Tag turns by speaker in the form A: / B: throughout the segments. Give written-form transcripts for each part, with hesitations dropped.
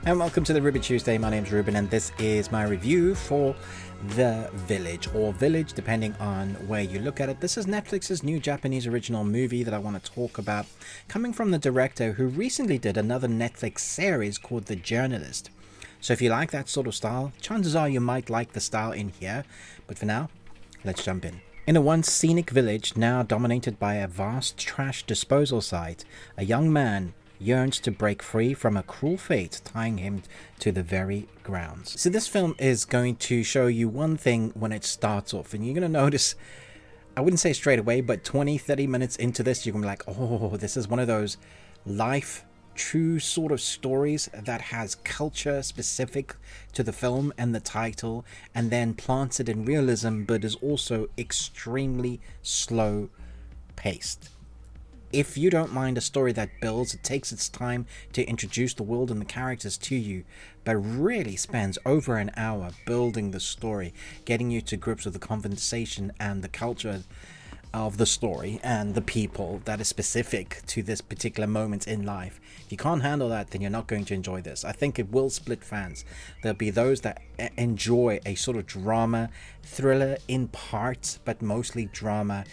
A: And welcome to the Ruby Tuesday. My name's Ruben and this is my review for The Village, or Village depending on where you look at it. This is Netflix's new Japanese original movie that I want to talk about, coming from the director who recently did another Netflix series called The Journalist. So if you like that sort of style, chances are you might like the style in here. But for now, let's jump in. In a once scenic village, now dominated by a vast trash disposal site, a young man yearns to break free from a cruel fate tying him to the very grounds. So this film is going to show you one thing when it starts off, and you're going to notice, I wouldn't say straight away, but 20-30 minutes into this, you're going to be like, oh, this is one of those life true sort of stories that has culture specific to the film and the title, and then plants it in realism, but is also extremely slow paced. If you don't mind a story that builds, it takes its time to introduce the world and the characters to you, but really spends over an hour building the story, getting you to grips with the conversation and the culture of the story and the people that is specific to this particular moment in life. If you can't handle that, then you're not going to enjoy this. I think it will split fans. There'll be those that enjoy a sort of drama, thriller in parts, but mostly drama.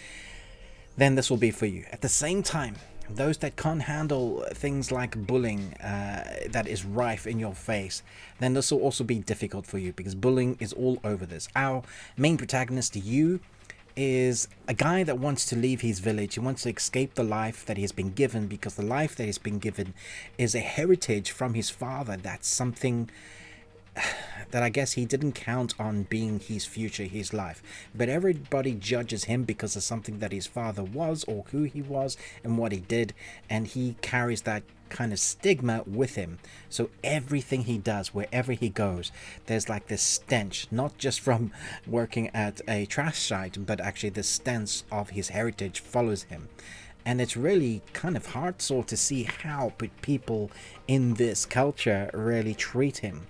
A: Then this will be for you. At the same time, those that can't handle things like bullying that is rife in your face, then this will also be difficult for you, because bullying is all over this. Our main protagonist, Yu, is a guy that wants to leave his village. He wants to escape the life that he has been given, because the life that he's been given is a heritage from his father. That's something that I guess he didn't count on being his future, his life. But everybody judges him because of something that his father was, or who he was, and what he did. And he carries that kind of stigma with him. So everything he does, wherever he goes, there's like this stench, not just from working at a trash site, but actually the stench of his heritage follows him. And it's really kind of heart-sore to see how people in this culture really treat him.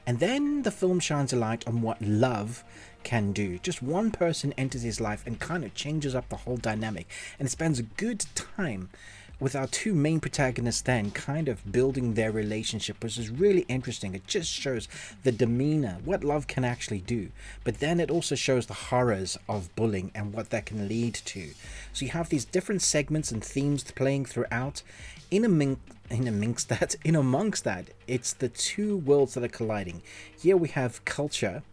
A: And then the film shines a light on what love can do. Just one person enters his life and kind of changes up the whole dynamic. And it spends a good time with our two main protagonists then kind of building their relationship, which is really interesting. It just shows the demeanor, what love can actually do. But then it also shows the horrors of bullying and what that can lead to. So you have these different segments and themes playing throughout. In amongst that, it's the two worlds that are colliding. Here we have culture,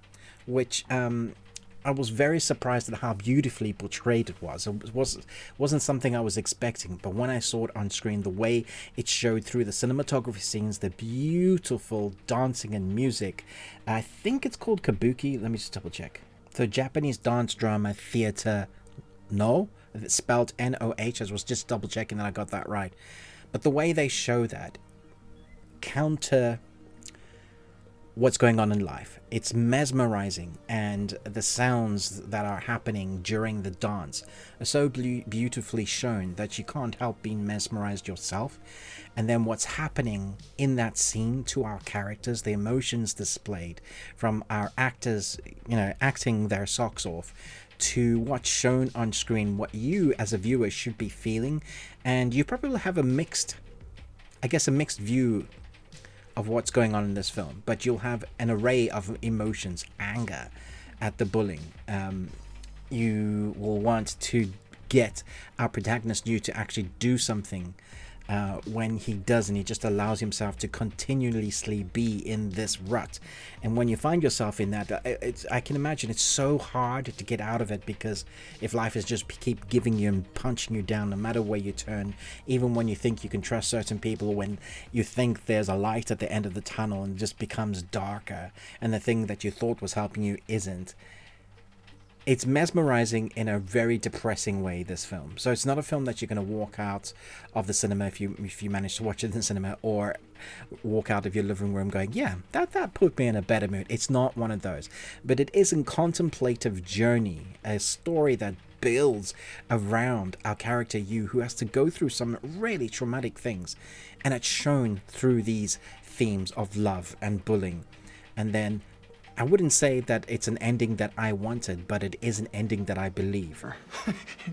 A: which I was very surprised at how beautifully portrayed it was. It wasn't something I was expecting, but when I saw it on screen, the way it showed through the cinematography scenes, the beautiful dancing and music. I think it's called kabuki. Let me just double check. So Japanese dance drama theater, no? It's spelled N-O-H. I was just double checking that I got that right. But the way they show that counter what's going on in life, it's mesmerizing, and the sounds that are happening during the dance are so beautifully shown that you can't help being mesmerized yourself. And then what's happening in that scene to our characters, the emotions displayed from our actors, acting their socks off, to what's shown on screen, what you as a viewer should be feeling. And you probably have a mixed view of what's going on in this film, but you'll have an array of emotions. Anger at the bullying, you will want to get our protagonist Yu to actually do something. When he doesn't, he just allows himself to continuously be in this rut. And when you find yourself in that, I can imagine it's so hard to get out of it, because if life is just keep giving you and punching you down no matter where you turn, even when you think you can trust certain people, when you think there's a light at the end of the tunnel, and it just becomes darker, and the thing that you thought was helping you isn't. It's mesmerizing in a very depressing way, this film. So it's not a film that you're going to walk out of the cinema, if you manage to watch it in the cinema, or walk out of your living room going, yeah, that put me in a better mood. It's not one of those. But it is a contemplative journey, a story that builds around our character Yu, who has to go through some really traumatic things. And it's shown through these themes of love and bullying. And then I wouldn't say that it's an ending that I wanted, but it is an ending that I believe.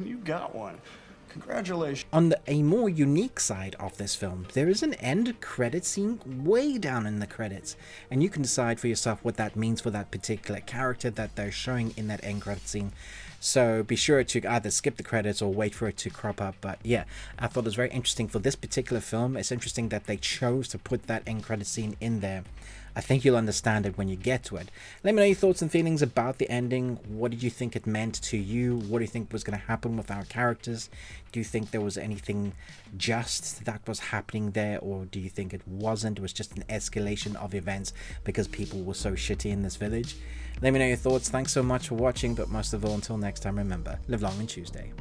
B: You got one. Congratulations.
A: On a more unique side of this film, there is an end credit scene way down in the credits, and you can decide for yourself what that means for that particular character that they're showing in that end credit scene. So be sure to either skip the credits or wait for it to crop up. But yeah, I thought it was very interesting for this particular film. It's interesting that they chose to put that end credit scene in there. I think you'll understand it when you get to it. Let me know your thoughts and feelings about the ending. What did you think it meant to you? What do you think was going to happen with our characters? Do you think there was anything just that was happening there, or do you think it wasn't? It was just an escalation of events because people were so shitty in this village? Let me know your thoughts. Thanks so much for watching, but most of all, until next time, remember, live long and Tuesday.